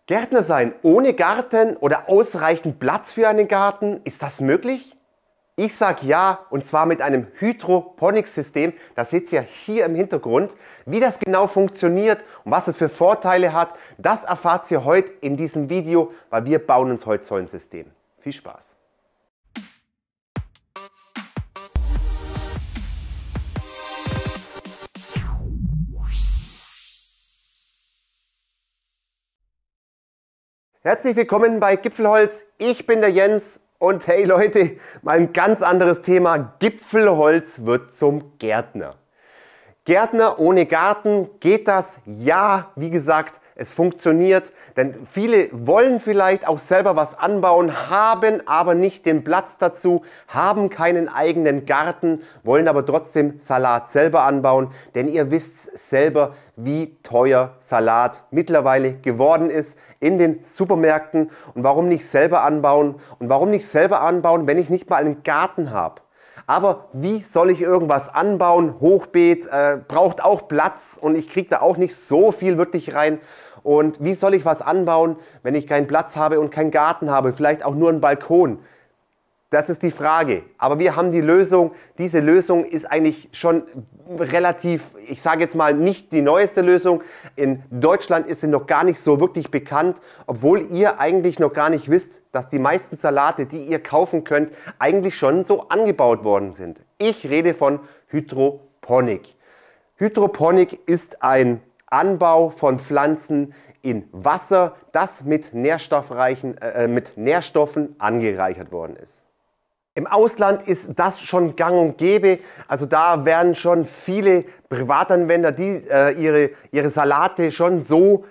Gärtner sein ohne Garten oder ausreichend Platz für einen Garten, ist das möglich? Ich sage ja, und zwar mit einem Hydroponics-System. Das seht ihr hier im Hintergrund. Wie das genau funktioniert und was es für Vorteile hat, das erfahrt ihr heute in diesem Video, weil wir bauen uns heute so ein System. Viel Spaß! Herzlich willkommen bei Gipfelholz. Ich bin der Jens und hey Leute, mal ein ganz anderes Thema. Gipfelholz wird zum Gärtner. Gärtner ohne Garten, geht das? Ja, wie gesagt, es funktioniert, denn viele wollen vielleicht auch selber was anbauen, haben aber nicht den Platz dazu, haben keinen eigenen Garten, wollen aber trotzdem Salat selber anbauen, denn ihr wisst selber, wie teuer Salat mittlerweile geworden ist in den Supermärkten. Und warum nicht selber anbauen? Und warum nicht selber anbauen, wenn ich nicht mal einen Garten habe? Aber wie soll ich irgendwas anbauen? Hochbeet braucht auch Platz und ich kriege da auch nicht so viel wirklich rein. Und wie soll ich was anbauen, wenn ich keinen Platz habe und keinen Garten habe? Vielleicht auch nur einen Balkon? Das ist die Frage. Aber wir haben die Lösung. Diese Lösung ist eigentlich schon relativ, ich sage jetzt mal, nicht die neueste Lösung. In Deutschland ist sie noch gar nicht so wirklich bekannt, obwohl ihr eigentlich noch gar nicht wisst, dass die meisten Salate, die ihr kaufen könnt, eigentlich schon so angebaut worden sind. Ich rede von Hydroponik. Hydroponik ist ein Anbau von Pflanzen in Wasser, das mit Nährstoffen angereichert worden ist. Im Ausland ist das schon gang und gäbe, also da werden schon viele Privatanwender, die ihre Salate schon so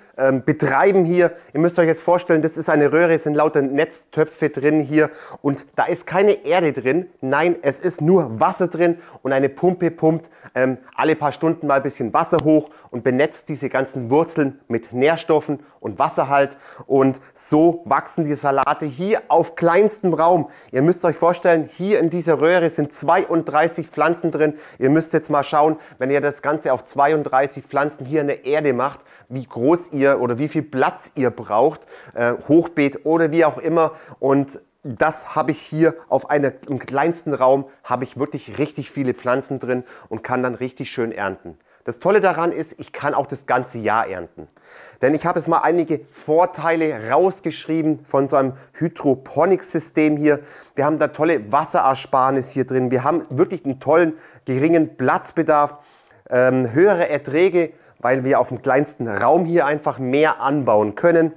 betreiben hier. Ihr müsst euch jetzt vorstellen, das ist eine Röhre, es sind lauter Netztöpfe drin hier und da ist keine Erde drin, nein, es ist nur Wasser drin und eine Pumpe pumpt alle paar Stunden mal ein bisschen Wasser hoch und benetzt diese ganzen Wurzeln mit Nährstoffen und Wasserhalt und so wachsen die Salate hier auf kleinstem Raum. Ihr müsst euch vorstellen, hier in dieser Röhre sind 32 Pflanzen drin. Ihr müsst jetzt mal schauen, wenn ihr das Ganze auf 32 Pflanzen hier in der Erde macht, wie groß ihr oder wie viel Platz ihr braucht, Hochbeet oder wie auch immer. Und das habe ich hier im kleinsten Raum, habe ich wirklich richtig viele Pflanzen drin und kann dann richtig schön ernten. Das Tolle daran ist, ich kann auch das ganze Jahr ernten. Denn ich habe jetzt mal einige Vorteile rausgeschrieben von so einem Hydroponics-System hier. Wir haben da tolle Wasserersparnis hier drin. Wir haben wirklich einen tollen, geringen Platzbedarf, höhere Erträge, weil wir auf dem kleinsten Raum hier einfach mehr anbauen können.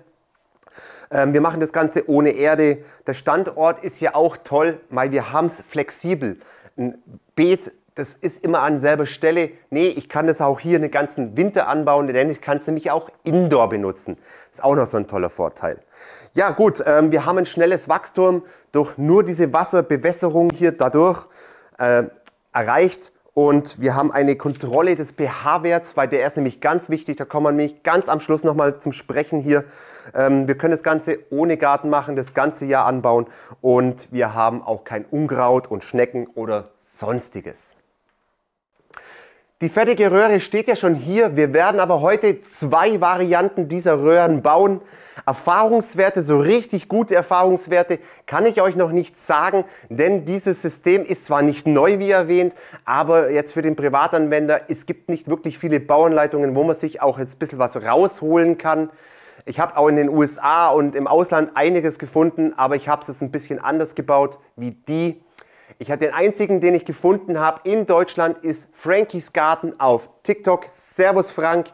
Wir machen das Ganze ohne Erde. Der Standort ist ja auch toll, weil wir haben es flexibel. Ein Beet, das ist immer an selber Stelle. Nee, ich kann das auch hier einen ganzen Winter anbauen, denn ich kann es nämlich auch indoor benutzen. Das ist auch noch so ein toller Vorteil. Ja gut, wir haben ein schnelles Wachstum durch nur diese Wasserbewässerung hier dadurch erreicht. Und wir haben eine Kontrolle des pH-Werts, weil der ist nämlich ganz wichtig. Da kommen wir nämlich ganz am Schluss nochmal zum Sprechen hier. Wir können das Ganze ohne Garten machen, das ganze Jahr anbauen. Und wir haben auch kein Unkraut und Schnecken oder Sonstiges. Die fertige Röhre steht ja schon hier. Wir werden aber heute zwei Varianten dieser Röhren bauen. Erfahrungswerte, so richtig gute Erfahrungswerte, kann ich euch noch nicht sagen, denn dieses System ist zwar nicht neu, wie erwähnt, aber jetzt für den Privatanwender, es gibt nicht wirklich viele Bauanleitungen, wo man sich auch jetzt ein bisschen was rausholen kann. Ich habe auch in den USA und im Ausland einiges gefunden, aber ich habe es ein bisschen anders gebaut wie die. Den einzigen, den ich gefunden habe in Deutschland, ist Frankies Garten auf TikTok. Servus Frank,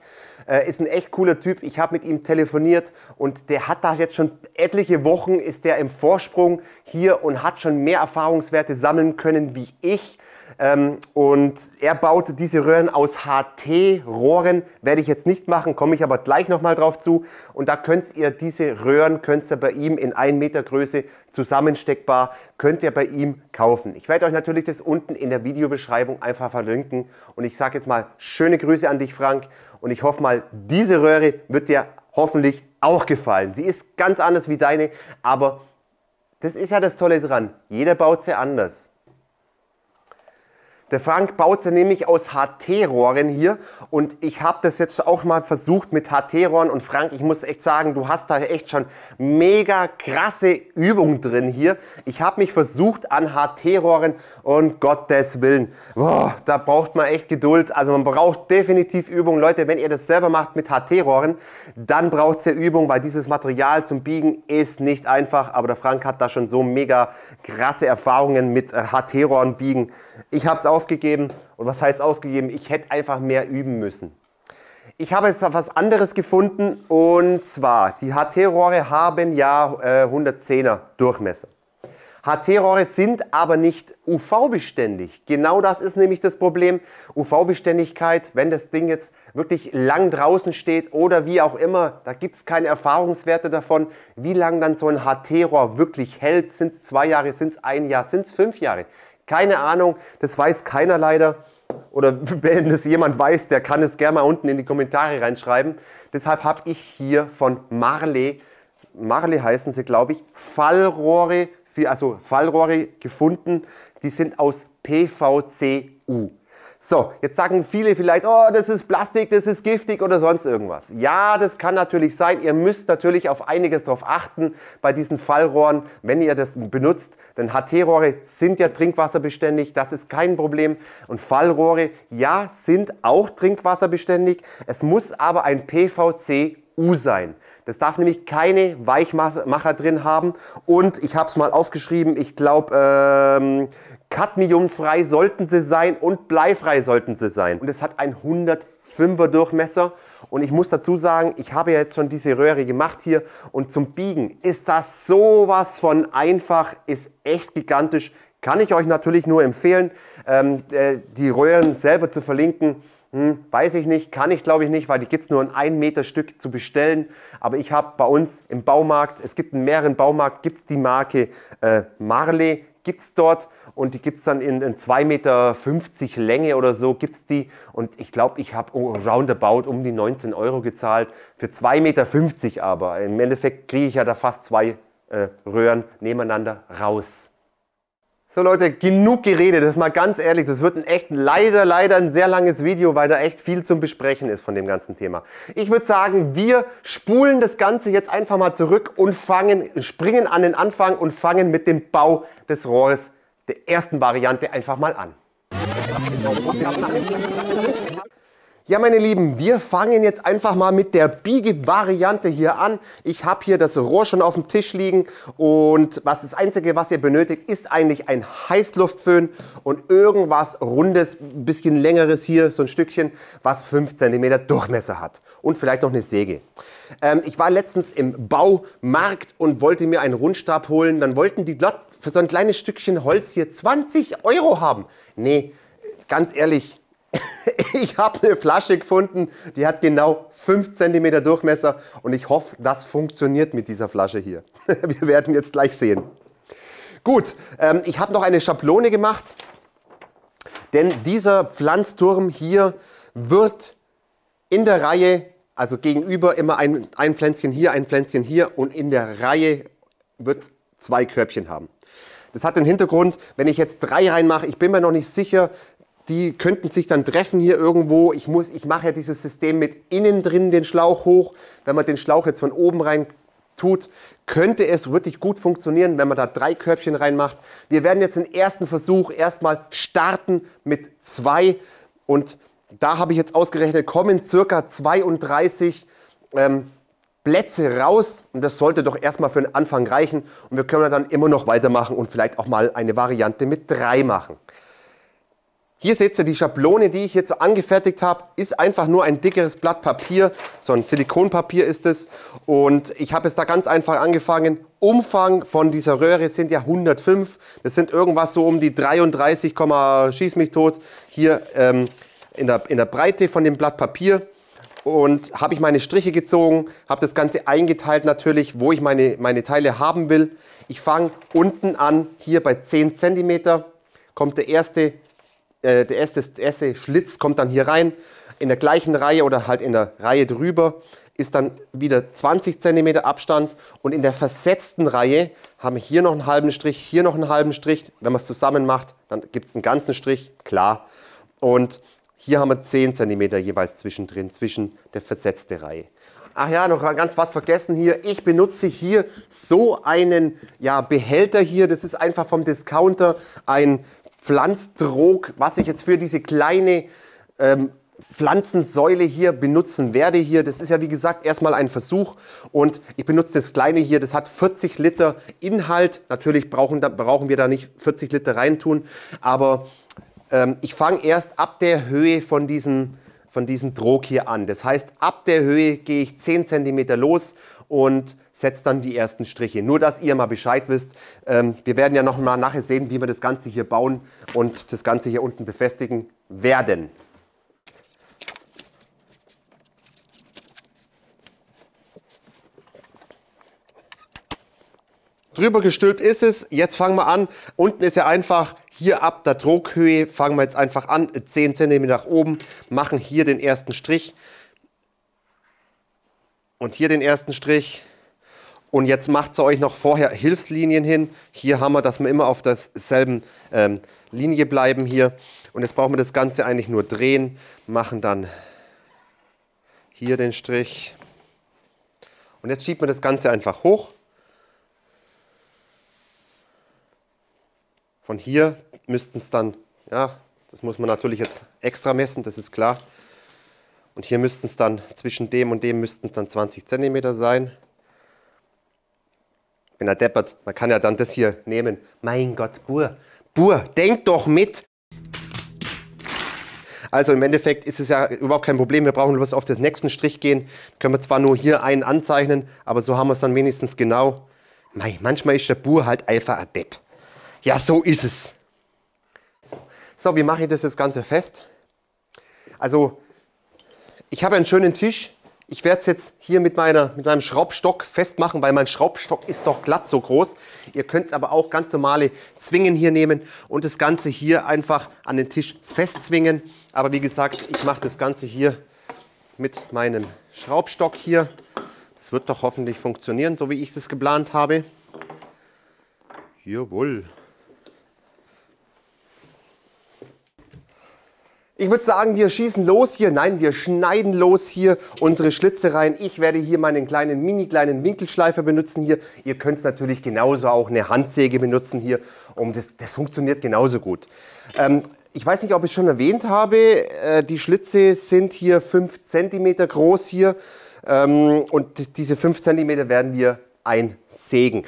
ist ein echt cooler Typ. Ich habe mit ihm telefoniert und der hat da jetzt schon etliche Wochen, ist der im Vorsprung hier und hat schon mehr Erfahrungswerte sammeln können wie ich. Und er baute diese Röhren aus HT-Rohren, werde ich jetzt nicht machen, komme ich aber gleich nochmal drauf zu. Und da könnt ihr diese Röhren, könnt ihr bei ihm in 1 Meter Größe zusammensteckbar, könnt ihr bei ihm kaufen. Ich werde euch natürlich das unten in der Videobeschreibung einfach verlinken. Und ich sage jetzt mal schöne Grüße an dich, Frank. Und ich hoffe mal, diese Röhre wird dir hoffentlich auch gefallen. Sie ist ganz anders wie deine, aber das ist ja das Tolle dran. Jeder baut sie anders. Der Frank baut sie nämlich aus HT-Rohren hier und ich habe das jetzt auch mal versucht mit HT-Rohren und Frank, ich muss echt sagen, du hast da echt schon mega krasse Übung drin hier. Ich habe mich versucht an HT-Rohren und Gottes Willen, boah, da braucht man echt Geduld. Also man braucht definitiv Übung. Leute, wenn ihr das selber macht mit HT-Rohren, dann braucht ihr Übung, weil dieses Material zum Biegen ist nicht einfach. Aber der Frank hat da schon so mega krasse Erfahrungen mit HT-Rohren biegen. Ich habe es aufgegeben. Und was heißt ausgegeben? Ich hätte einfach mehr üben müssen. Ich habe jetzt was anderes gefunden und zwar, die HT-Rohre haben ja 110er Durchmesser. HT-Rohre sind aber nicht UV-beständig. Genau das ist nämlich das Problem. UV-Beständigkeit, wenn das Ding jetzt wirklich lang draußen steht oder wie auch immer, da gibt es keine Erfahrungswerte davon, wie lange dann so ein HT-Rohr wirklich hält. Sind es 2 Jahre, sind es 1 Jahr, sind es 5 Jahre? Keine Ahnung, das weiß keiner leider. Oder wenn das jemand weiß, der kann es gerne mal unten in die Kommentare reinschreiben. Deshalb habe ich hier von Marley heißen sie, glaube ich, Fallrohre gefunden, die sind aus PVC-U. So, jetzt sagen viele vielleicht, oh, das ist Plastik, das ist giftig oder sonst irgendwas. Ja, das kann natürlich sein. Ihr müsst natürlich auf einiges drauf achten bei diesen Fallrohren, wenn ihr das benutzt. Denn HT-Rohre sind ja trinkwasserbeständig, das ist kein Problem. Und Fallrohre, ja, sind auch trinkwasserbeständig. Es muss aber ein PVC-U sein. Das darf nämlich keine Weichmacher drin haben. Und ich habe es mal aufgeschrieben, ich glaube, cadmiumfrei sollten sie sein und bleifrei sollten sie sein. Und es hat einen 105er Durchmesser. Und ich muss dazu sagen, ich habe ja jetzt schon diese Röhre gemacht hier. Und zum Biegen ist das sowas von einfach, ist echt gigantisch. Kann ich euch natürlich nur empfehlen, die Röhren selber zu verlinken. Weiß ich nicht, kann ich glaube ich nicht, weil die gibt es nur in 1 Meter Stück zu bestellen. Aber ich habe bei uns im Baumarkt, es gibt in mehreren Baumarkt, gibt es die Marke Marley, gibt es dort. Und die gibt es dann in 2,50 Meter Länge oder so gibt es die. Und ich glaube, ich habe roundabout um die 19 € gezahlt. Für 2,50 Meter aber. Im Endeffekt kriege ich ja da fast 2 Röhren nebeneinander raus. So Leute, genug geredet, das ist mal ganz ehrlich, das wird leider ein sehr langes Video, weil da echt viel zum Besprechen ist von dem ganzen Thema. Ich würde sagen, wir spulen das Ganze jetzt einfach mal zurück und springen an den Anfang und fangen mit dem Bau des Rohres der ersten Variante einfach mal an. Ja, meine Lieben, wir fangen jetzt einfach mal mit der Biegevariante hier an. Ich habe hier das Rohr schon auf dem Tisch liegen und das Einzige, was ihr benötigt, ist eigentlich ein Heißluftföhn und irgendwas Rundes, ein bisschen längeres hier, so ein Stückchen, was 5 cm Durchmesser hat und vielleicht noch eine Säge. Ich war letztens im Baumarkt und wollte mir einen Rundstab holen. Dann wollten die dort für so ein kleines Stückchen Holz hier 20 € haben. Nee, ganz ehrlich, ich habe eine Flasche gefunden, die hat genau 5 cm Durchmesser und ich hoffe, das funktioniert mit dieser Flasche hier. Wir werden jetzt gleich sehen. Gut, ich habe noch eine Schablone gemacht, denn dieser Pflanzturm hier wird in der Reihe, also gegenüber immer ein Pflänzchen hier und in der Reihe wird 2 Körbchen haben. Das hat den Hintergrund, wenn ich jetzt 3 reinmache, ich bin mir noch nicht sicher, die könnten sich dann treffen hier irgendwo. Ich mache ja dieses System mit innen drin den Schlauch hoch. Wenn man den Schlauch jetzt von oben rein tut, könnte es wirklich gut funktionieren, wenn man da 3 Körbchen reinmacht. Wir werden jetzt den ersten Versuch erstmal starten mit 2. Und da habe ich jetzt ausgerechnet, kommen circa 32 Plätze raus. Und das sollte doch erstmal für den Anfang reichen. Und wir können dann immer noch weitermachen und vielleicht auch mal eine Variante mit 3 machen. Hier seht ihr die Schablone, die ich jetzt so angefertigt habe, ist einfach nur ein dickeres Blatt Papier, so ein Silikonpapier ist es. Und ich habe jetzt da ganz einfach angefangen. Umfang von dieser Röhre sind ja 105. Das sind irgendwas so um die 33, schieß mich tot, hier in der Breite von dem Blatt Papier. Und habe ich meine Striche gezogen, habe das Ganze eingeteilt natürlich, wo ich meine Teile haben will. Ich fange unten an, hier bei 10 cm kommt der erste Schlitz kommt dann hier rein, in der gleichen Reihe oder halt in der Reihe drüber ist dann wieder 20 cm Abstand und in der versetzten Reihe haben wir hier noch einen halben Strich, hier noch einen halben Strich. Wenn man es zusammen macht, dann gibt es einen ganzen Strich, klar. Und hier haben wir 10 cm jeweils zwischendrin, zwischen der versetzten Reihe. Ach ja, noch ganz was vergessen hier. Ich benutze hier so einen Behälter hier. Das ist einfach vom Discounter ein Pflanzdrog, was ich jetzt für diese kleine Pflanzensäule hier benutzen werde hier. Das ist ja wie gesagt erstmal ein Versuch und ich benutze das kleine hier, das hat 40 Liter Inhalt. Natürlich brauchen wir da nicht 40 Liter reintun, aber ich fange erst ab der Höhe von diesem Drog hier an. Das heißt, ab der Höhe gehe ich 10 cm los und setze dann die ersten Striche. Nur, dass ihr mal Bescheid wisst. Wir werden ja noch mal nachher sehen, wie wir das Ganze hier bauen und das Ganze hier unten befestigen werden. Drüber gestülpt ist es. Jetzt fangen wir an. Unten ist ja einfach hier ab der Droghöhe. Fangen wir jetzt einfach an. 10 cm nach oben. Machen hier den ersten Strich. Und hier den ersten Strich. Und jetzt macht ihr euch noch vorher Hilfslinien hin. Hier haben wir, dass wir immer auf derselben Linie bleiben hier. Und jetzt brauchen wir das Ganze eigentlich nur drehen. Machen dann hier den Strich. Und jetzt schiebt man das Ganze einfach hoch. Von hier müssten es dann, ja, das muss man natürlich jetzt extra messen, das ist klar. Und hier müssten es dann, zwischen dem und dem müssten es dann 20 cm sein. Bin ja deppert, man kann ja dann das hier nehmen. Mein Gott, Bur, denk doch mit! Also im Endeffekt ist es ja überhaupt kein Problem, wir brauchen bloß auf den nächsten Strich gehen. Können wir zwar nur hier einen anzeichnen, aber so haben wir es dann wenigstens genau. Manchmal ist der Bur halt einfach ein Depp. Ja, so ist es. So, wie mache ich das Ganze fest? Also, ich habe einen schönen Tisch. Ich werde es jetzt hier mit meinem Schraubstock festmachen, weil mein Schraubstock ist doch glatt so groß. Ihr könnt es aber auch ganz normale Zwingen hier nehmen und das Ganze hier einfach an den Tisch festzwingen. Aber wie gesagt, ich mache das Ganze hier mit meinem Schraubstock hier. Das wird doch hoffentlich funktionieren, so wie ich das geplant habe. Jawohl. Ich würde sagen, wir schießen los hier. Nein, wir schneiden los hier unsere Schlitze rein. Ich werde hier meinen kleinen Winkelschleifer benutzen hier. Ihr könnt natürlich genauso auch eine Handsäge benutzen hier. Das funktioniert genauso gut. Ich weiß nicht, ob ich es schon erwähnt habe. Die Schlitze sind hier 5 cm groß hier. Und diese 5 cm werden wir einsägen.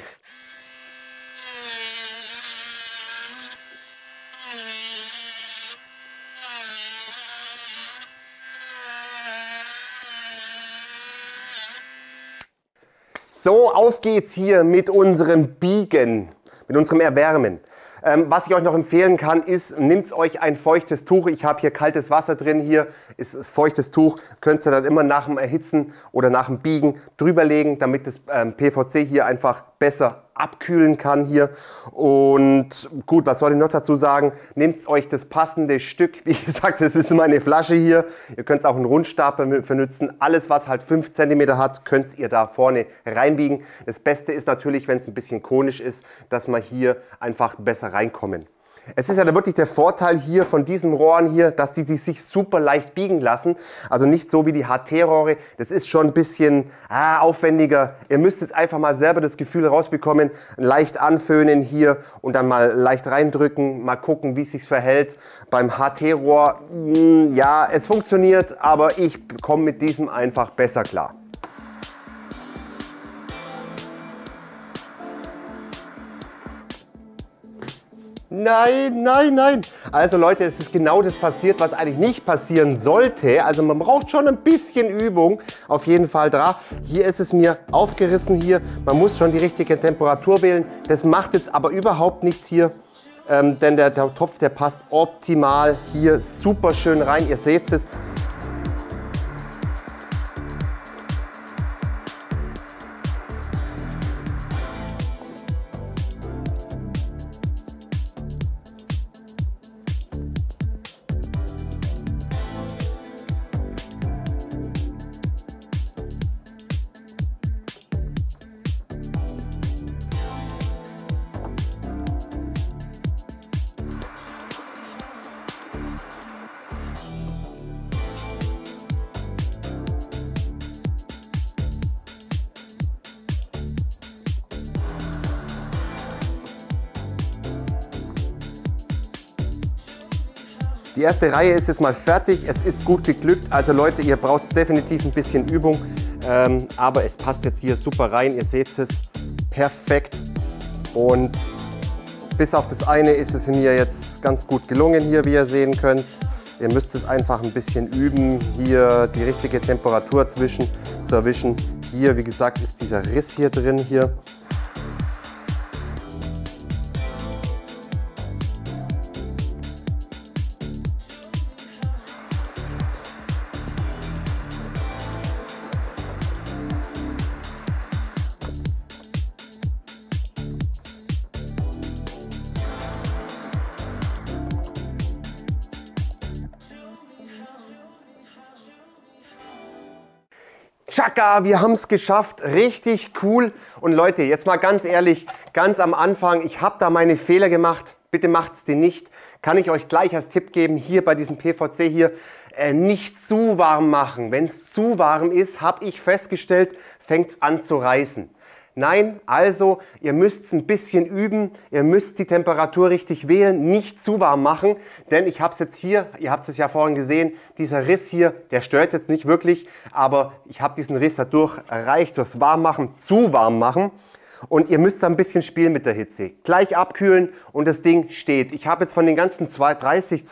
So, auf geht's hier mit unserem Biegen, mit unserem Erwärmen. Was ich euch noch empfehlen kann, ist, nehmt euch ein feuchtes Tuch. Ich habe hier kaltes Wasser drin, hier ist feuchtes Tuch. Könnt ihr dann immer nach dem Erhitzen oder nach dem Biegen drüberlegen, damit das PVC hier einfach besser abkühlen kann hier. Und gut, was soll ich noch dazu sagen? Nehmt euch das passende Stück. Wie gesagt, das ist meine Flasche hier. Ihr könnt es auch einen Rundstab benutzen. Alles, was halt 5 cm hat, könnt ihr da vorne reinbiegen. Das Beste ist natürlich, wenn es ein bisschen konisch ist, dass wir hier einfach besser reinkommen. Es ist ja wirklich der Vorteil hier von diesen Rohren hier, dass die sich super leicht biegen lassen. Also nicht so wie die HT-Rohre. Das ist schon ein bisschen aufwendiger. Ihr müsst jetzt einfach mal selber das Gefühl rausbekommen. Leicht anföhnen hier und dann mal leicht reindrücken. Mal gucken, wie es sich verhält. Beim HT-Rohr, ja, es funktioniert, aber ich komme mit diesem einfach besser klar. Nein, nein, nein. Also Leute, es ist genau das passiert, was eigentlich nicht passieren sollte. Also man braucht schon ein bisschen Übung, auf jeden Fall da. Hier ist es mir aufgerissen hier. Man muss schon die richtige Temperatur wählen. Das macht jetzt aber überhaupt nichts hier, denn der Topf, der passt optimal hier super schön rein. Ihr seht es. Die erste Reihe ist jetzt mal fertig. Es ist gut geglückt. Also Leute, ihr braucht definitiv ein bisschen Übung. Aber es passt jetzt hier super rein. Ihr seht es, perfekt. Und bis auf das eine ist es mir jetzt ganz gut gelungen hier, wie ihr sehen könnt. Ihr müsst es einfach ein bisschen üben, hier die richtige Temperatur zu erwischen. Hier, wie gesagt, ist dieser Riss hier drin hier. Tschakka, wir haben es geschafft, richtig cool. Und Leute, jetzt mal ganz ehrlich, ganz am Anfang, ich habe da meine Fehler gemacht, bitte macht's die nicht. Kann ich euch gleich als Tipp geben, hier bei diesem PVC hier, nicht zu warm machen. Wenn es zu warm ist, habe ich festgestellt, fängt es an zu reißen. Nein, also ihr müsst es ein bisschen üben, ihr müsst die Temperatur richtig wählen, nicht zu warm machen, denn ich habe es jetzt hier, ihr habt es ja vorhin gesehen, dieser Riss hier, der stört jetzt nicht wirklich, aber ich habe diesen Riss dadurch erreicht, durchs Warmmachen, zu warm machen. Und ihr müsst ein bisschen spielen mit der Hitze. Gleich abkühlen und das Ding steht. Ich habe jetzt von den ganzen 32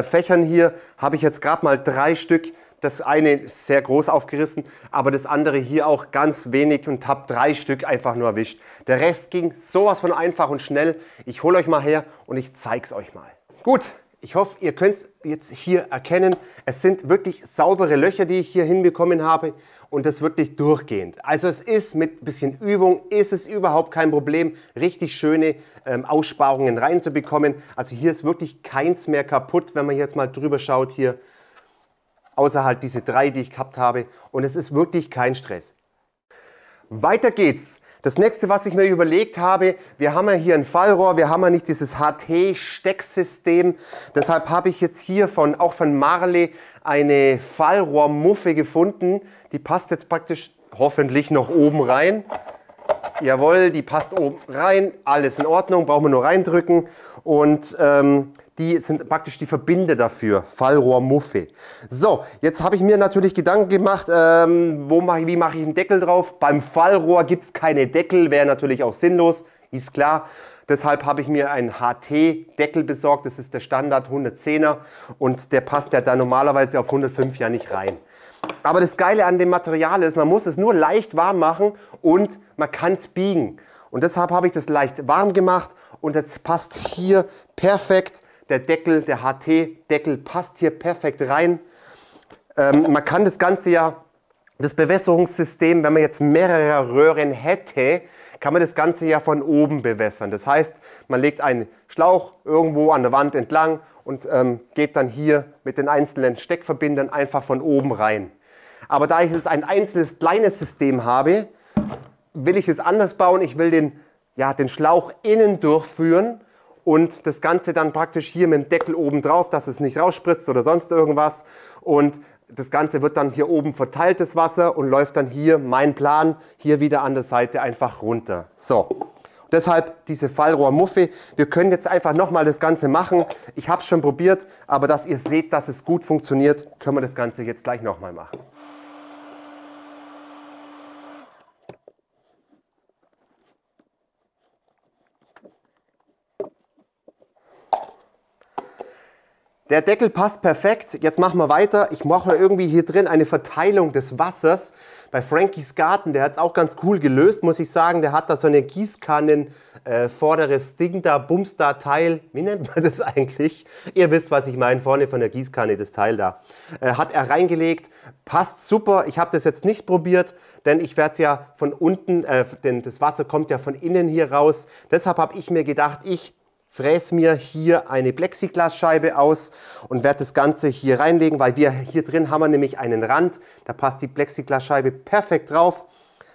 Fächern hier, habe ich jetzt gerade mal 3 Stück. Das eine ist sehr groß aufgerissen, aber das andere hier auch ganz wenig und habe 3 Stück einfach nur erwischt. Der Rest ging sowas von einfach und schnell. Ich hole euch mal her und ich zeige es euch mal. Gut, ich hoffe, ihr könnt es jetzt hier erkennen. Es sind wirklich saubere Löcher, die ich hier hinbekommen habe und das wirklich durchgehend. Also es ist mit ein bisschen Übung, ist es überhaupt kein Problem, richtig schöne Aussparungen reinzubekommen. Also hier ist wirklich keins mehr kaputt, wenn man jetzt mal drüber schaut hier. Außer halt diese 3, die ich gehabt habe. Und es ist wirklich kein Stress. Weiter geht's. Das nächste, was ich mir überlegt habe, wir haben ja hier ein Fallrohr, wir haben ja nicht dieses HT-Stecksystem. Deshalb habe ich jetzt hier auch von Marley eine Fallrohrmuffe gefunden. Die passt jetzt praktisch hoffentlich noch oben rein. Jawohl, die passt oben rein, alles in Ordnung, brauchen wir nur reindrücken. Und die sind praktisch die Verbinder dafür, Fallrohrmuffe. So, jetzt habe ich mir natürlich Gedanken gemacht, wie mache ich einen Deckel drauf? Beim Fallrohr gibt es keine Deckel, wäre natürlich auch sinnlos, ist klar. Deshalb habe ich mir einen HT-Deckel besorgt, das ist der Standard 110er und der passt ja da normalerweise auf 105 ja nicht rein. Aber das Geile an dem Material ist, man muss es nur leicht warm machen und man kann es biegen. Und deshalb habe ich das leicht warm gemacht und jetzt passt hier perfekt der Deckel, der HT-Deckel passt hier perfekt rein. Man kann das Ganze ja, das Bewässerungssystem, wenn man jetzt mehrere Röhren hätte, kann man das Ganze ja von oben bewässern. Das heißt, man legt einen Schlauch irgendwo an der Wand entlang und geht dann hier mit den einzelnen Steckverbindern einfach von oben rein. Aber da ich jetzt ein einzelnes kleines System habe, will ich es anders bauen. Ich will den Schlauch innen durchführen und das Ganze dann praktisch hier mit dem Deckel oben drauf, dass es nicht rausspritzt oder sonst irgendwas. Und das Ganze wird dann hier oben verteilt, das Wasser, und läuft dann hier, mein Plan, hier wieder an der Seite einfach runter. So, deshalb diese Fallrohrmuffe. Wir können jetzt einfach nochmal das Ganze machen. Ich habe es schon probiert, aber dass ihr seht, dass es gut funktioniert, können wir das Ganze jetzt gleich nochmal machen. Der Deckel passt perfekt. Jetzt machen wir weiter. Ich mache irgendwie hier drin eine Verteilung des Wassers. Bei Frankies Garten, der hat es auch ganz cool gelöst, muss ich sagen. Der hat da so eine Gießkannen, vorderes Ding da, Bums da, Teil. Wie nennt man das eigentlich? Ihr wisst, was ich meine. Vorne von der Gießkanne, das Teil da. Hat er reingelegt. Passt super. Ich habe das jetzt nicht probiert, denn ich werde es ja von unten, denn das Wasser kommt ja von innen hier raus. Deshalb habe ich mir gedacht, ich fräse mir hier eine Plexiglasscheibe aus und werde das Ganze hier reinlegen, weil wir hier drin haben wir nämlich einen Rand. Da passt die Plexiglasscheibe perfekt drauf.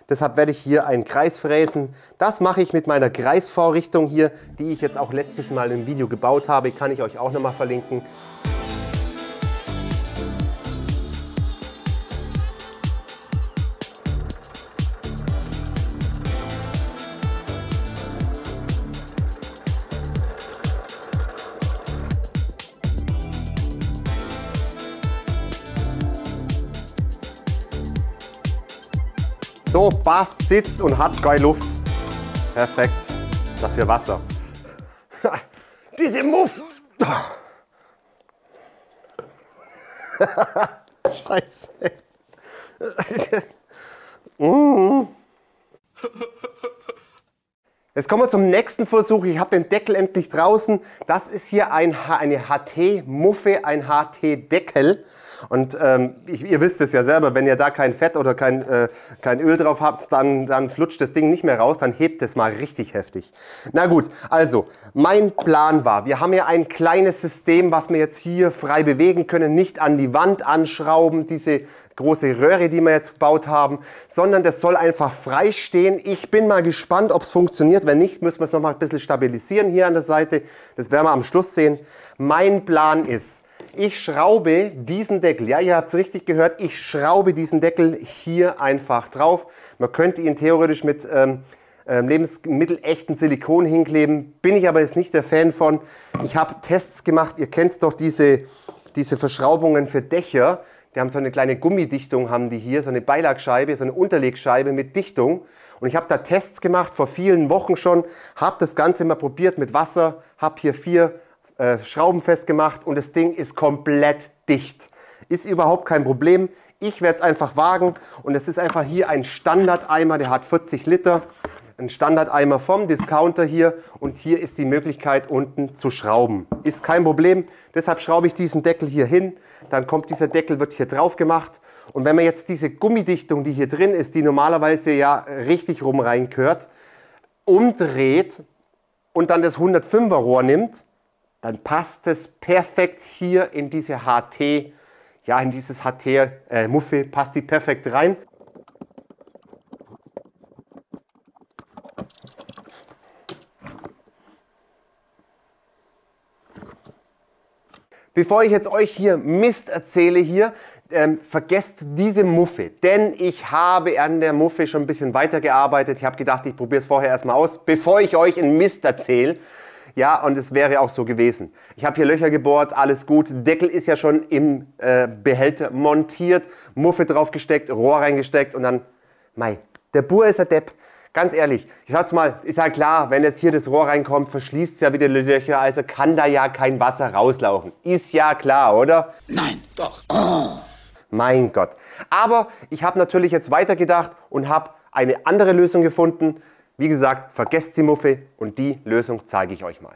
Deshalb werde ich hier einen Kreis fräsen. Das mache ich mit meiner Kreisvorrichtung hier, die ich jetzt auch letztes Mal im Video gebaut habe. Kann ich euch auch nochmal verlinken. So, passt, sitzt und hat geil Luft. Perfekt. Dafür Wasser. Diese Muff. Scheiße. Jetzt kommen wir zum nächsten Versuch. Ich habe den Deckel endlich draußen. Das ist hier eine HT-Muffe, ein HT-Deckel. Und ihr wisst es ja selber, wenn ihr da kein Fett oder kein Öl drauf habt, dann flutscht das Ding nicht mehr raus, dann hebt es mal richtig heftig. Na gut, also mein Plan war, wir haben ja ein kleines System, was wir jetzt hier frei bewegen können, nicht an die Wand anschrauben, diese große Röhre, die wir jetzt gebaut haben, sondern das soll einfach frei stehen. Ich bin mal gespannt, ob es funktioniert. Wenn nicht, müssen wir es noch mal ein bisschen stabilisieren hier an der Seite. Das werden wir am Schluss sehen. Mein Plan ist, ich schraube diesen Deckel, ja, ihr habt es richtig gehört, ich schraube diesen Deckel hier einfach drauf. Man könnte ihn theoretisch mit lebensmittelechten Silikon hinkleben, bin ich aber jetzt nicht der Fan von. Ich habe Tests gemacht, ihr kennt doch diese Verschraubungen für Dächer. Die haben so eine kleine Gummidichtung, haben die hier, so eine Beilagscheibe, so eine Unterlegscheibe mit Dichtung. Und ich habe da Tests gemacht, vor vielen Wochen schon, habe das Ganze mal probiert mit Wasser, habe hier 4 Schrauben festgemacht und das Ding ist komplett dicht. Ist überhaupt kein Problem. Ich werde es einfach wagen und es ist einfach hier ein Standardeimer, der hat 40 Liter. Ein Standardeimer vom Discounter hier und hier ist die Möglichkeit unten zu schrauben. Ist kein Problem, deshalb schraube ich diesen Deckel hier hin, dann kommt dieser Deckel, wird hier drauf gemacht und wenn man jetzt diese Gummidichtung, die hier drin ist, die normalerweise ja richtig rum reingehört, umdreht und dann das 105er Rohr nimmt, dann passt es perfekt hier in diese HT, ja in dieses HT-Muffe, passt die perfekt rein. Bevor ich jetzt euch hier Mist erzähle hier, vergesst diese Muffe, denn ich habe an der Muffe schon ein bisschen weitergearbeitet. Ich habe gedacht, ich probiere es vorher erstmal aus, bevor ich euch einen Mist erzähle. Ja, und es wäre auch so gewesen. Ich habe hier Löcher gebohrt, alles gut. Deckel ist ja schon im Behälter montiert, Muffe drauf gesteckt, Rohr reingesteckt und dann, mei, der Bur ist ein Depp. Ganz ehrlich, schaut's mal, ist ja klar, wenn jetzt hier das Rohr reinkommt, verschließt es ja wieder die Löcher, also kann da ja kein Wasser rauslaufen. Ist ja klar, oder? Nein, doch. Oh. Mein Gott. Aber ich habe natürlich jetzt weitergedacht und habe eine andere Lösung gefunden. Wie gesagt, vergesst die Muffe und die Lösung zeige ich euch mal.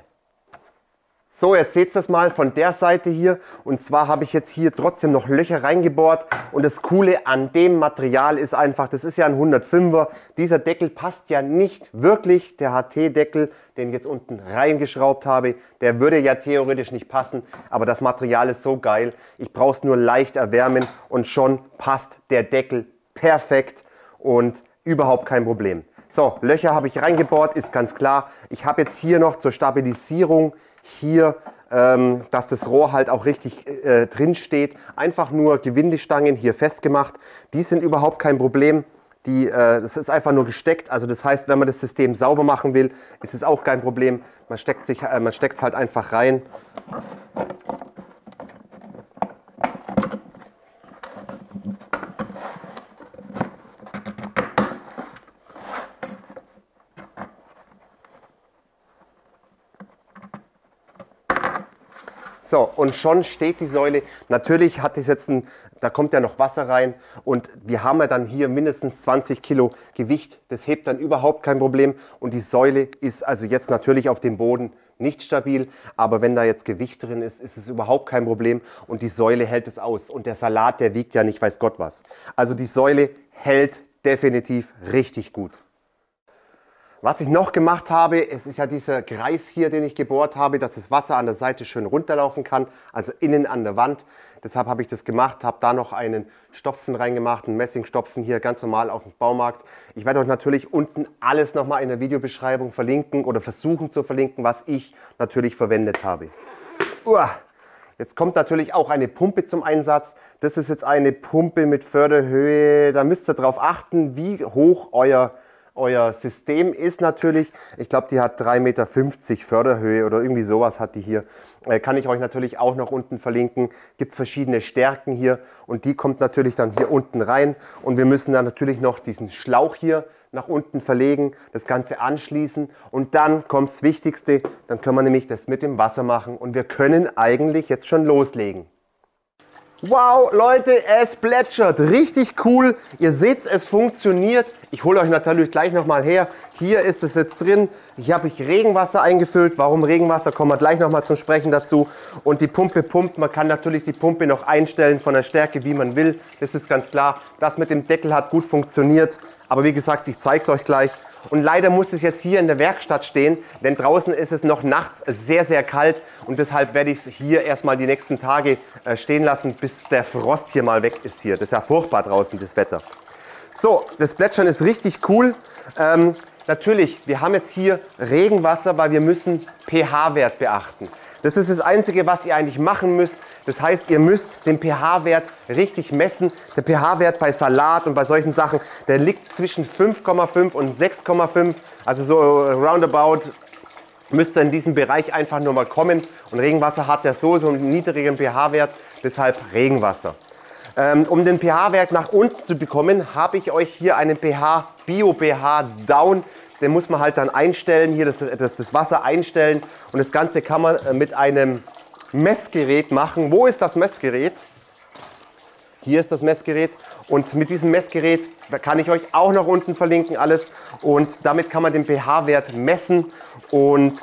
So, jetzt seht ihr das mal von der Seite hier. Und zwar habe ich jetzt hier trotzdem noch Löcher reingebohrt. Und das Coole an dem Material ist einfach, das ist ja ein 105er. Dieser Deckel passt ja nicht wirklich. Der HT-Deckel, den ich jetzt unten reingeschraubt habe, der würde ja theoretisch nicht passen. Aber das Material ist so geil. Ich brauche es nur leicht erwärmen und schon passt der Deckel perfekt und überhaupt kein Problem. So, Löcher habe ich reingebohrt, ist ganz klar. Ich habe jetzt hier noch zur Stabilisierung hier, dass das Rohr halt auch richtig drin steht, einfach nur Gewindestangen hier festgemacht. Die sind überhaupt kein Problem. Das ist einfach nur gesteckt. Also das heißt, wenn man das System sauber machen will, ist es auch kein Problem. Man steckt es halt einfach rein. So, und schon steht die Säule. Natürlich hat es jetzt da kommt ja noch Wasser rein und wir haben ja dann hier mindestens 20 Kilo Gewicht. Das hebt dann überhaupt kein Problem und die Säule ist also jetzt natürlich auf dem Boden nicht stabil, aber wenn da jetzt Gewicht drin ist, ist es überhaupt kein Problem und die Säule hält es aus. Und der Salat, der wiegt ja nicht weiß Gott was. Also die Säule hält definitiv richtig gut. Was ich noch gemacht habe, es ist ja dieser Kreis hier, den ich gebohrt habe, dass das Wasser an der Seite schön runterlaufen kann, also innen an der Wand. Deshalb habe ich das gemacht, habe da noch einen Stopfen reingemacht, einen Messingstopfen hier ganz normal auf dem Baumarkt. Ich werde euch natürlich unten alles nochmal in der Videobeschreibung verlinken oder versuchen zu verlinken, was ich natürlich verwendet habe. Jetzt kommt natürlich auch eine Pumpe zum Einsatz. Das ist jetzt eine Pumpe mit Förderhöhe. Da müsst ihr darauf achten, wie hoch euer euer System ist natürlich. Ich glaube, die hat 3,50 Meter Förderhöhe oder irgendwie sowas hat die hier. Kann ich euch natürlich auch noch unten verlinken. Gibt es verschiedene Stärken hier und die kommt natürlich dann hier unten rein. Und wir müssen dann natürlich noch diesen Schlauch hier nach unten verlegen, das Ganze anschließen und dann kommt das Wichtigste, dann können wir nämlich das mit dem Wasser machen und wir können eigentlich jetzt schon loslegen. Wow, Leute, es plätschert. Richtig cool. Ihr seht, es funktioniert. Ich hole euch natürlich gleich nochmal her. Hier ist es jetzt drin. Hier habe ich Regenwasser eingefüllt. Warum Regenwasser? Kommen wir gleich nochmal zum Sprechen dazu. Und die Pumpe pumpt. Man kann natürlich die Pumpe noch einstellen von der Stärke, wie man will. Das ist ganz klar. Das mit dem Deckel hat gut funktioniert. Aber wie gesagt, ich zeige es euch gleich. Und leider muss es jetzt hier in der Werkstatt stehen, denn draußen ist es noch nachts sehr, sehr kalt und deshalb werde ich es hier erstmal die nächsten Tage stehen lassen, bis der Frost hier mal weg ist hier. Das ist ja furchtbar draußen, das Wetter. So, das Plätschern ist richtig cool. Natürlich, wir haben jetzt hier Regenwasser, weil wir müssen pH-Wert beachten. Das ist das Einzige, was ihr eigentlich machen müsst. Das heißt, ihr müsst den pH-Wert richtig messen. Der pH-Wert bei Salat und bei solchen Sachen, der liegt zwischen 5,5 und 6,5. Also so roundabout müsst ihr in diesem Bereich einfach nur mal kommen. Und Regenwasser hat ja so einen niedrigen pH-Wert, deshalb Regenwasser. Um den pH-Wert nach unten zu bekommen, habe ich euch hier einen Bio-pH Down. Den muss man halt dann einstellen, hier das Wasser einstellen. Und das Ganze kann man mit einem Messgerät machen. Wo ist das Messgerät? Hier ist das Messgerät. Und mit diesem Messgerät kann ich euch auch noch unten verlinken alles. Und damit kann man den pH-Wert messen. Und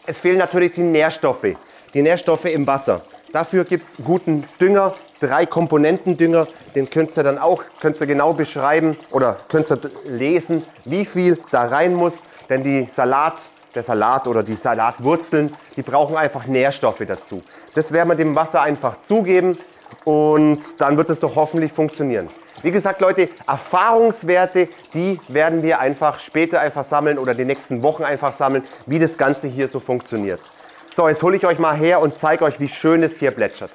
es fehlen natürlich die Nährstoffe. Die Nährstoffe im Wasser. Dafür gibt es guten Dünger. 3-Komponenten-Dünger, den könnt ihr dann auch genau beschreiben oder könnt ihr lesen, wie viel da rein muss. Denn der Salat oder die Salatwurzeln, die brauchen einfach Nährstoffe dazu. Das werden wir dem Wasser einfach zugeben und dann wird es doch hoffentlich funktionieren. Wie gesagt, Leute, Erfahrungswerte, die werden wir einfach später sammeln oder die nächsten Wochen einfach sammeln, wie das Ganze hier so funktioniert. So, jetzt hole ich euch mal her und zeige euch, wie schön es hier plätschert.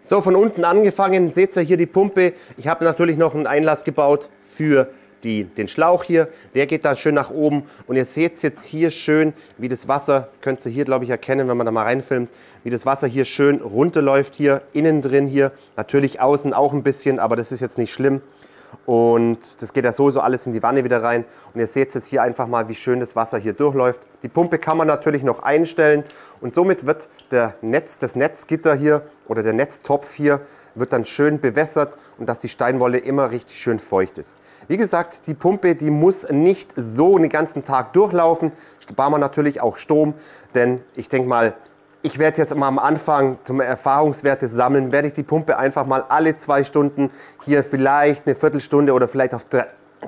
So, von unten angefangen, seht ihr hier die Pumpe. Ich habe natürlich noch einen Einlass gebaut für den Schlauch hier. Der geht dann schön nach oben. Und ihr seht jetzt hier schön, wie das Wasser, könnt ihr hier, glaube ich, erkennen, wenn man da mal reinfilmt, wie das Wasser hier schön runterläuft hier, innen drin hier. Natürlich außen auch ein bisschen, aber das ist jetzt nicht schlimm. Und das geht ja so alles in die Wanne wieder rein. Und ihr seht jetzt hier einfach mal, wie schön das Wasser hier durchläuft. Die Pumpe kann man natürlich noch einstellen. Und somit wird das Netzgitter hier oder der Netztopf hier wird dann schön bewässert und dass die Steinwolle immer richtig schön feucht ist. Wie gesagt, die Pumpe, die muss nicht so den ganzen Tag durchlaufen. Sparen wir natürlich auch Strom, denn ich denke mal, ich werde jetzt mal am Anfang zum Erfahrungswerte sammeln, werde ich die Pumpe einfach mal alle 2 Stunden hier vielleicht eine Viertelstunde oder vielleicht auf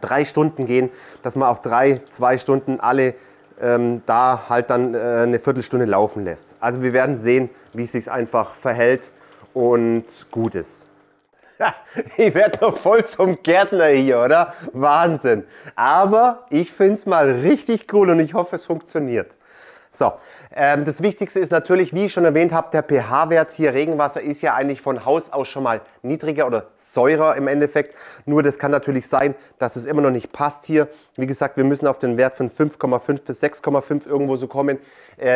3 Stunden gehen, dass man auf 2 Stunden alle da halt dann eine Viertelstunde laufen lässt. Also wir werden sehen, wie es sich einfach verhält und gut ist. Ich werde doch voll zum Gärtner hier, oder? Wahnsinn. Aber ich finde es mal richtig cool und ich hoffe, es funktioniert. So, das Wichtigste ist natürlich, wie ich schon erwähnt habe, der pH-Wert hier. Regenwasser ist ja eigentlich von Haus aus schon mal niedriger oder säurer im Endeffekt. Nur das kann natürlich sein, dass es immer noch nicht passt hier. Wie gesagt, wir müssen auf den Wert von 5,5 bis 6,5 irgendwo so kommen.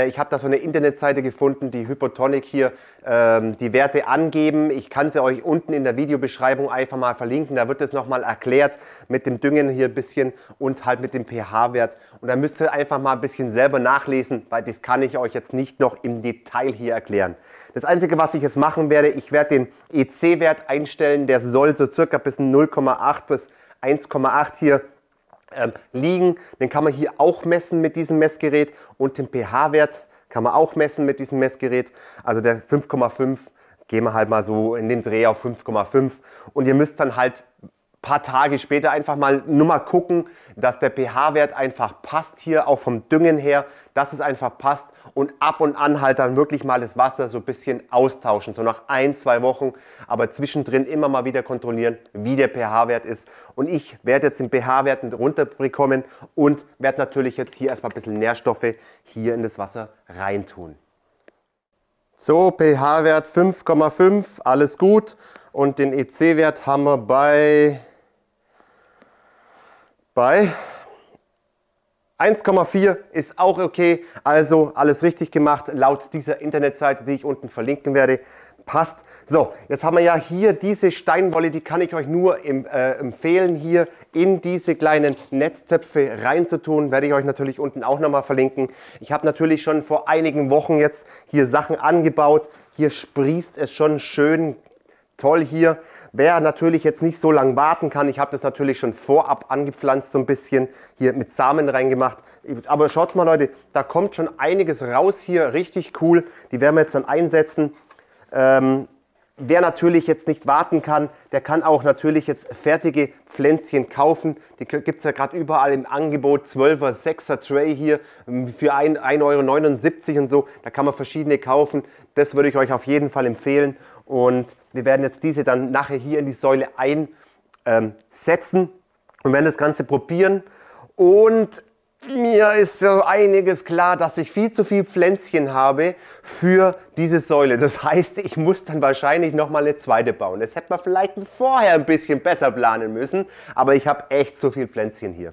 Ich habe da so eine Internetseite gefunden, die Hypotonic hier die Werte angeben. Ich kann sie euch unten in der Videobeschreibung einfach mal verlinken. Da wird es nochmal erklärt mit dem Düngen hier ein bisschen und halt mit dem pH-Wert. Und da müsst ihr einfach mal ein bisschen selber nachlesen, weil das kann ich euch jetzt nicht noch im Detail hier erklären. Das Einzige, was ich jetzt machen werde, ich werde den EC-Wert einstellen. Der soll so circa bis 0,8 bis 1,8 hier liegen. Den kann man hier auch messen mit diesem Messgerät und den pH-Wert kann man auch messen mit diesem Messgerät. Also der 5,5 gehen wir halt mal so in dem Dreh auf 5,5 und ihr müsst dann halt paar Tage später einfach nur mal gucken, dass der pH-Wert einfach passt hier, auch vom Düngen her, dass es einfach passt und ab und an halt dann wirklich mal das Wasser so ein bisschen austauschen, so nach 1, 2 Wochen, aber zwischendrin immer mal wieder kontrollieren, wie der pH-Wert ist. Und ich werde jetzt den pH-Wert runterbekommen und werde natürlich jetzt hier erstmal ein bisschen Nährstoffe hier in das Wasser reintun. So, pH-Wert 5,5, alles gut. Und den EC-Wert haben wir bei bei 1,4 ist auch okay, also alles richtig gemacht, laut dieser Internetseite, die ich unten verlinken werde, passt. So, jetzt haben wir ja hier diese Steinwolle, die kann ich euch nur empfehlen, hier in diese kleinen Netztöpfe reinzutun, werde ich euch natürlich unten auch nochmal verlinken. Ich habe natürlich schon vor einigen Wochen jetzt hier Sachen angebaut, hier sprießt es schon schön toll hier. Wer natürlich jetzt nicht so lange warten kann, ich habe das natürlich schon vorab angepflanzt, so ein bisschen hier mit Samen reingemacht. Aber schaut mal Leute, da kommt schon einiges raus hier, richtig cool. Die werden wir jetzt dann einsetzen. Wer natürlich jetzt nicht warten kann, der kann auch natürlich jetzt fertige Pflänzchen kaufen. Die gibt es ja gerade überall im Angebot, 12er, 6er Tray hier für 1,79 € und so. Da kann man verschiedene kaufen. Das würde ich euch auf jeden Fall empfehlen. Und wir werden jetzt diese dann nachher hier in die Säule einsetzen und werden das Ganze probieren. Und mir ist so einiges klar, dass ich viel zu viel Pflänzchen habe für diese Säule. Das heißt, ich muss dann wahrscheinlich nochmal eine zweite bauen. Das hätte man vielleicht vorher ein bisschen besser planen müssen, aber ich habe echt zu viel Pflänzchen hier.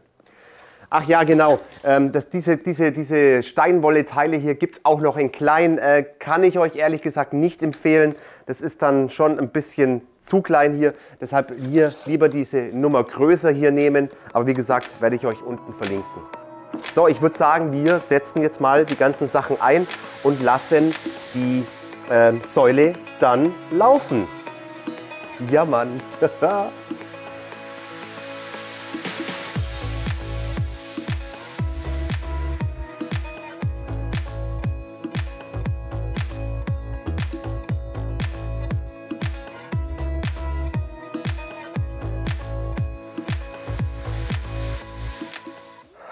Ach ja, genau, diese Steinwolle-Teile hier gibt es auch noch in klein. Kann ich euch ehrlich gesagt nicht empfehlen. Das ist dann schon ein bisschen zu klein hier. Deshalb hier lieber diese Nummer größer hier nehmen. Aber wie gesagt, werde ich euch unten verlinken. So, ich würde sagen, wir setzen jetzt mal die ganzen Sachen ein und lassen die Säule dann laufen. Ja, Mann.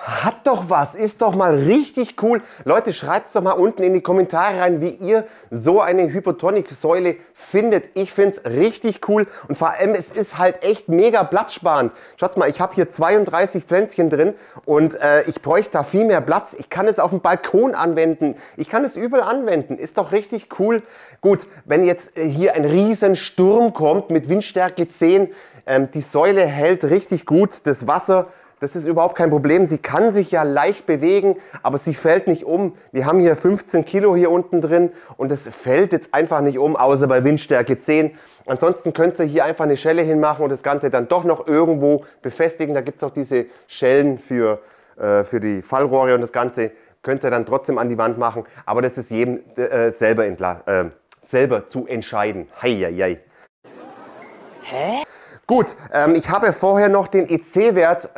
Hat doch was, ist doch mal richtig cool. Leute, schreibt es doch mal unten in die Kommentare rein, wie ihr so eine Hypertonic-Säule findet. Ich finde es richtig cool und vor allem, es ist halt echt mega platzsparend. Schaut mal, ich habe hier 32 Pflänzchen drin und ich bräuchte da viel mehr Platz. Ich kann es auf dem Balkon anwenden, ich kann es überall anwenden. Ist doch richtig cool. Gut, wenn jetzt hier ein riesen Sturm kommt mit Windstärke 10, die Säule hält richtig gut, das Wasser. Das ist überhaupt kein Problem. Sie kann sich ja leicht bewegen, aber sie fällt nicht um. Wir haben hier 15 Kilo hier unten drin und es fällt jetzt einfach nicht um, außer bei Windstärke 10. Ansonsten könnt ihr hier einfach eine Schelle hinmachen und das Ganze dann doch noch irgendwo befestigen. Da gibt es auch diese Schellen für die Fallrohre und das Ganze könnt ihr dann trotzdem an die Wand machen. Aber das ist jedem selber zu entscheiden. Heieiei. Hä? Gut, ich habe vorher noch den EC-Wert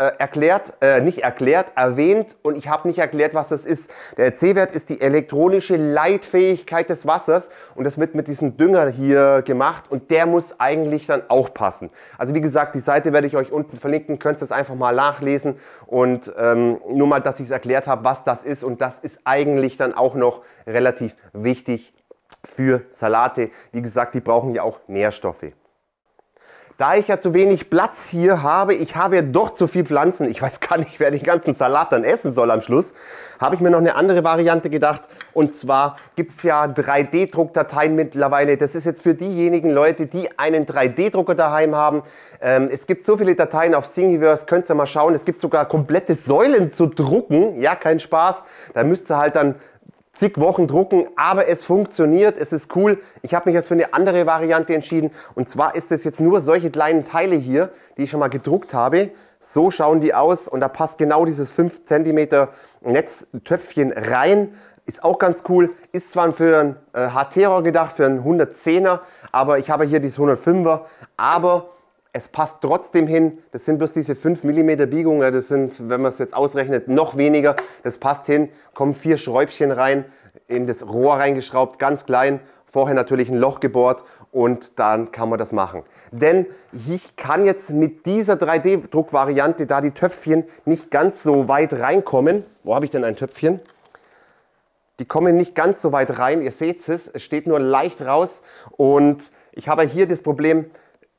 erwähnt und ich habe nicht erklärt, was das ist. Der EC-Wert ist die elektronische Leitfähigkeit des Wassers und das wird mit diesem Dünger hier gemacht und der muss eigentlich dann auch passen. Also wie gesagt, die Seite werde ich euch unten verlinken, könnt ihr es einfach mal nachlesen und nur mal, dass ich es erklärt habe, was das ist und das ist eigentlich dann auch noch relativ wichtig für Salate. Wie gesagt, die brauchen ja auch Nährstoffe. Da ich ja zu wenig Platz hier habe, ich habe ja doch zu viel Pflanzen, ich weiß gar nicht, wer den ganzen Salat dann essen soll am Schluss, habe ich mir noch eine andere Variante gedacht. Und zwar gibt es ja 3D-Druckdateien mittlerweile. Das ist jetzt für diejenigen Leute, die einen 3D-Drucker daheim haben. Es gibt so viele Dateien auf Thingiverse, könnt ihr mal schauen. Es gibt sogar komplette Säulen zu drucken, ja, kein Spaß. Da müsst ihr halt dann zig Wochen drucken, aber es funktioniert, es ist cool. Ich habe mich jetzt für eine andere Variante entschieden und zwar ist es jetzt nur solche kleinen Teile hier, die ich schon mal gedruckt habe. So schauen die aus und da passt genau dieses 5 cm Netztöpfchen rein. Ist auch ganz cool, ist zwar für ein HT-Rohr gedacht, für einen 110er, aber ich habe hier dieses 105er, aber es passt trotzdem hin, das sind bloß diese 5 mm Biegungen, das sind, wenn man es jetzt ausrechnet, noch weniger. Das passt hin, kommen 4 Schräubchen rein, in das Rohr reingeschraubt, ganz klein, vorher natürlich ein Loch gebohrt und dann kann man das machen. Denn ich kann jetzt mit dieser 3D-Druckvariante da die Töpfchen nicht ganz so weit reinkommen. Wo habe ich denn ein Töpfchen? Die kommen nicht ganz so weit rein, ihr seht es steht nur leicht raus und ich habe hier das Problem,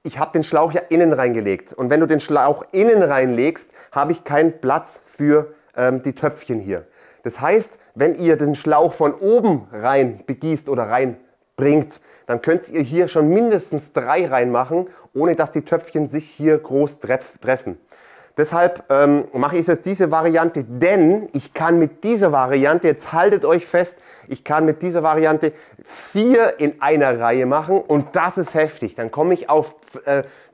ich habe den Schlauch ja innen reingelegt und wenn du den Schlauch innen reinlegst, habe ich keinen Platz für die Töpfchen hier. Das heißt, wenn ihr den Schlauch von oben rein begießt oder reinbringt, dann könnt ihr hier schon mindestens 3 reinmachen, ohne dass die Töpfchen sich hier groß treffen. Deshalb mache ich jetzt diese Variante, denn ich kann mit dieser Variante, jetzt haltet euch fest, ich kann mit dieser Variante 4 in einer Reihe machen und das ist heftig. Dann komme ich auf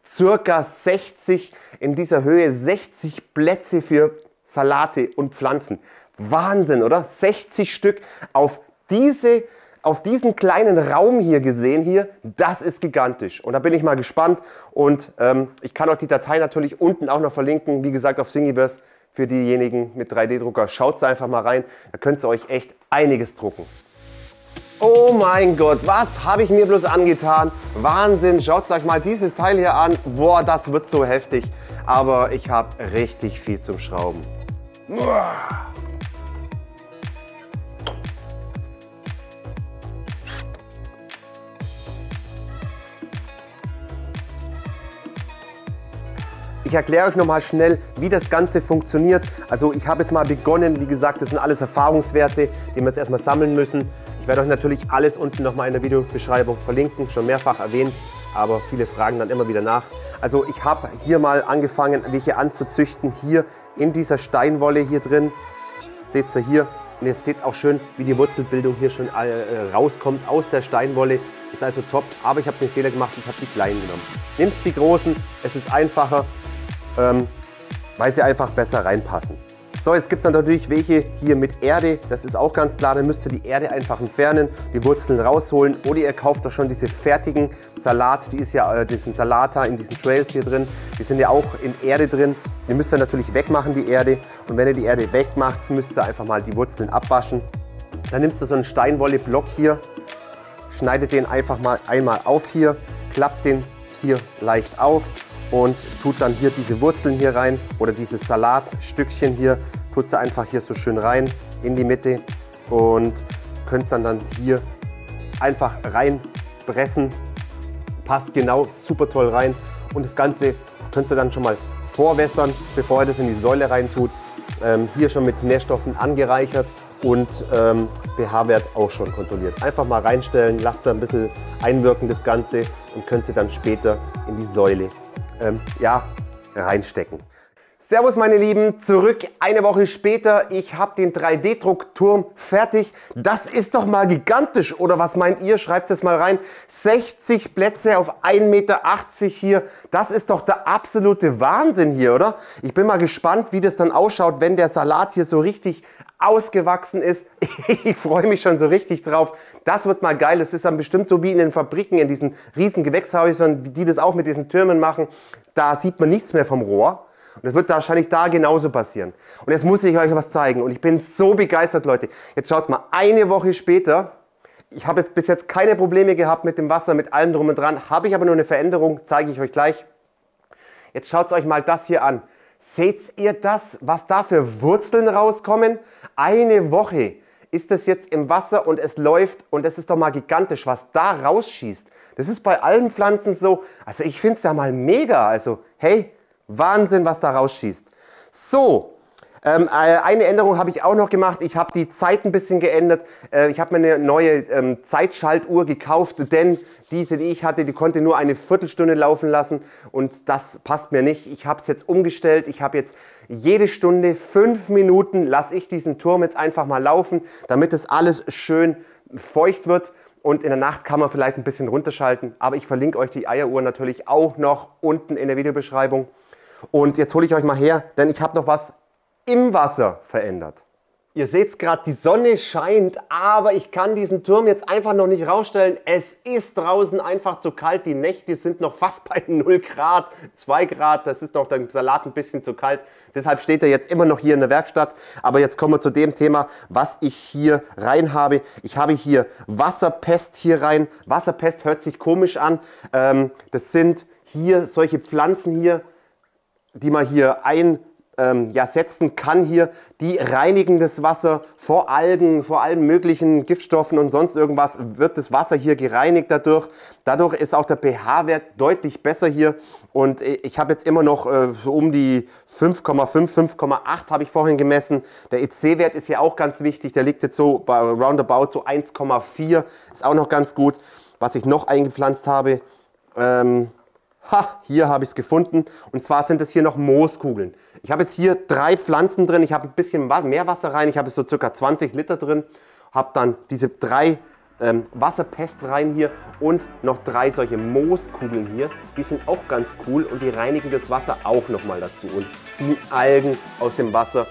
circa 60 in dieser Höhe, 60 Plätze für Salate und Pflanzen. Wahnsinn, oder? 60 Stück auf diesen kleinen Raum hier gesehen hier, das ist gigantisch. Und da bin ich mal gespannt und ich kann euch die Datei natürlich unten auch noch verlinken, wie gesagt auf Thingiverse für diejenigen mit 3D-Drucker. Schaut da einfach mal rein, da könnt ihr euch echt einiges drucken. Oh mein Gott, was habe ich mir bloß angetan? Wahnsinn, schaut euch mal dieses Teil hier an. Boah, das wird so heftig, aber ich habe richtig viel zum Schrauben. Uah. Ich erkläre euch nochmal schnell, wie das Ganze funktioniert. Also ich habe jetzt mal begonnen, wie gesagt, das sind alles Erfahrungswerte, die wir jetzt erstmal sammeln müssen. Ich werde euch natürlich alles unten nochmal in der Videobeschreibung verlinken, schon mehrfach erwähnt, aber viele fragen dann immer wieder nach. Also ich habe hier mal angefangen, welche anzuzüchten, hier in dieser Steinwolle hier drin. Seht ihr hier. Und jetzt seht ihr auch schön, wie die Wurzelbildung hier schon rauskommt aus der Steinwolle. Ist also top, aber ich habe den Fehler gemacht, ich habe die kleinen genommen. Nehmt die großen, es ist einfacher. Weil sie einfach besser reinpassen. So, jetzt gibt es natürlich welche hier mit Erde, das ist auch ganz klar, dann müsst ihr die Erde einfach entfernen, die Wurzeln rausholen oder ihr kauft doch schon diese fertigen Salat, die ist ja diesen Salata in diesen Trails hier drin, die sind ja auch in Erde drin, die müsst ihr natürlich wegmachen, die Erde, und wenn ihr die Erde wegmacht, müsst ihr einfach mal die Wurzeln abwaschen. Dann nimmt ihr so einen Steinwolle-Block hier, schneidet den einfach mal einmal auf hier, klappt den hier leicht auf und tut dann hier diese Wurzeln hier rein oder dieses Salatstückchen hier, tut sie einfach hier so schön rein in die Mitte und könnt es dann hier einfach reinpressen. Passt genau super toll rein und das Ganze könnt ihr dann schon mal vorwässern, bevor ihr das in die Säule rein tut. Hier schon mit Nährstoffen angereichert und pH-Wert auch schon kontrolliert. Einfach mal reinstellen, lasst da ein bisschen einwirken das Ganze und könnt ihr dann später in die Säule reinstecken. Servus meine Lieben, zurück eine Woche später. Ich habe den 3D-Druckturm fertig. Das ist doch mal gigantisch, oder was meint ihr? Schreibt es mal rein. 60 Plätze auf 1,80 Meter hier. Das ist doch der absolute Wahnsinn hier, oder? Ich bin mal gespannt, wie das dann ausschaut, wenn der Salat hier so richtig ausgewachsen ist. Ich freue mich schon so richtig drauf. Das wird mal geil. Das ist dann bestimmt so wie in den Fabriken, in diesen riesen Gewächshäusern, die das auch mit diesen Türmen machen. Da sieht man nichts mehr vom Rohr. Und das wird wahrscheinlich da genauso passieren. Und jetzt muss ich euch was zeigen. Und ich bin so begeistert, Leute. Jetzt schaut mal, eine Woche später. Ich habe jetzt bis jetzt keine Probleme gehabt mit dem Wasser, mit allem drum und dran. Habe ich aber nur eine Veränderung, zeige ich euch gleich. Jetzt schaut euch mal das hier an. Seht ihr das, was da für Wurzeln rauskommen? Eine Woche ist das jetzt im Wasser und es läuft und es ist doch mal gigantisch, was da rausschießt. Das ist bei allen Pflanzen so. Also ich finde es ja mal mega. Also hey, Wahnsinn, was da rausschießt. So, eine Änderung habe ich auch noch gemacht. Ich habe die Zeit ein bisschen geändert. Ich habe mir eine neue Zeitschaltuhr gekauft, denn diese, die ich hatte, die konnte nur eine Viertelstunde laufen lassen und das passt mir nicht. Ich habe es jetzt umgestellt. Ich habe jetzt jede Stunde 5 Minuten lasse ich diesen Turm jetzt einfach mal laufen, damit es alles schön feucht wird. Und in der Nacht kann man vielleicht ein bisschen runterschalten. Aber ich verlinke euch die Eieruhr natürlich auch noch unten in der Videobeschreibung. Und jetzt hole ich euch mal her, denn ich habe noch was im Wasser verändert. Ihr seht es gerade, die Sonne scheint, aber ich kann diesen Turm jetzt einfach noch nicht rausstellen. Es ist draußen einfach zu kalt. Die Nächte sind noch fast bei 0 Grad, 2 Grad. Das ist noch dem Salat ein bisschen zu kalt. Deshalb steht er jetzt immer noch hier in der Werkstatt. Aber jetzt kommen wir zu dem Thema, was ich hier rein habe. Ich habe hier Wasserpest hier rein. Wasserpest hört sich komisch an. Das sind hier solche Pflanzen hier, die man hier setzen kann hier, die reinigen das Wasser vor Algen, vor allen möglichen Giftstoffen und sonst irgendwas, wird das Wasser hier gereinigt dadurch. Dadurch ist auch der pH-Wert deutlich besser hier und ich habe jetzt immer noch so um die 5,5, 5,8 habe ich vorhin gemessen. Der EC-Wert ist hier auch ganz wichtig, der liegt jetzt so bei roundabout so 1,4, ist auch noch ganz gut. Was ich noch eingepflanzt habe, hier habe ich es gefunden und zwar sind es hier noch Mooskugeln. Ich habe jetzt hier 3 Pflanzen drin, ich habe ein bisschen mehr Wasser rein, ich habe so ca. 20 Liter drin, habe dann diese 3 Wasserpest rein hier und noch 3 solche Mooskugeln hier. Die sind auch ganz cool und die reinigen das Wasser auch nochmal dazu und ziehen Algen aus dem Wasser.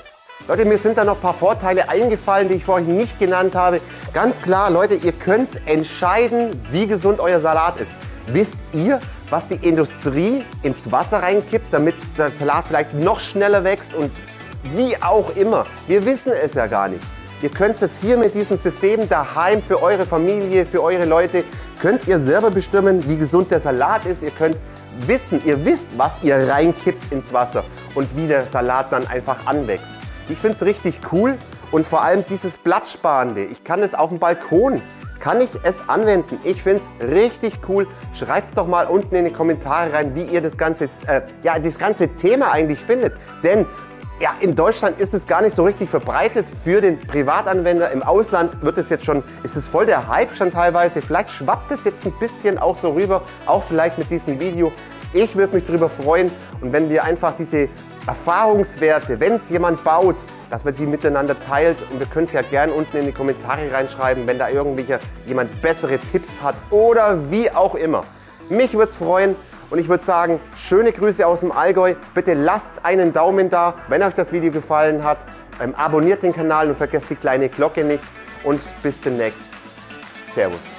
Leute, mir sind da noch ein paar Vorteile eingefallen, die ich vorhin nicht genannt habe. Ganz klar, Leute, ihr könnt entscheiden, wie gesund euer Salat ist. Wisst ihr, was die Industrie ins Wasser reinkippt, damit der Salat vielleicht noch schneller wächst und wie auch immer? Wir wissen es ja gar nicht. Ihr könnt jetzt hier mit diesem System daheim für eure Familie, für eure Leute, könnt ihr selber bestimmen, wie gesund der Salat ist. Ihr könnt wissen, ihr wisst, was ihr reinkippt ins Wasser und wie der Salat dann einfach anwächst. Ich finde es richtig cool und vor allem dieses Platzsparende. Ich kann es auf dem Balkon, kann ich es anwenden. Ich finde es richtig cool. Schreibt es doch mal unten in die Kommentare rein, wie ihr das ganze Thema eigentlich findet. Denn ja, in Deutschland ist es gar nicht so richtig verbreitet für den Privatanwender. Im Ausland wird es jetzt schon, ist es voll der Hype schon teilweise. Vielleicht schwappt es jetzt ein bisschen auch so rüber, auch vielleicht mit diesem Video. Ich würde mich darüber freuen und wenn wir einfach diese Erfahrungswerte, wenn es jemand baut, dass man sie miteinander teilt und wir können es ja gerne unten in die Kommentare reinschreiben, wenn da jemand bessere Tipps hat oder wie auch immer. Mich würde es freuen. Und ich würde sagen, schöne Grüße aus dem Allgäu. Bitte lasst einen Daumen da, wenn euch das Video gefallen hat. Abonniert den Kanal und vergesst die kleine Glocke nicht. Und bis demnächst. Servus.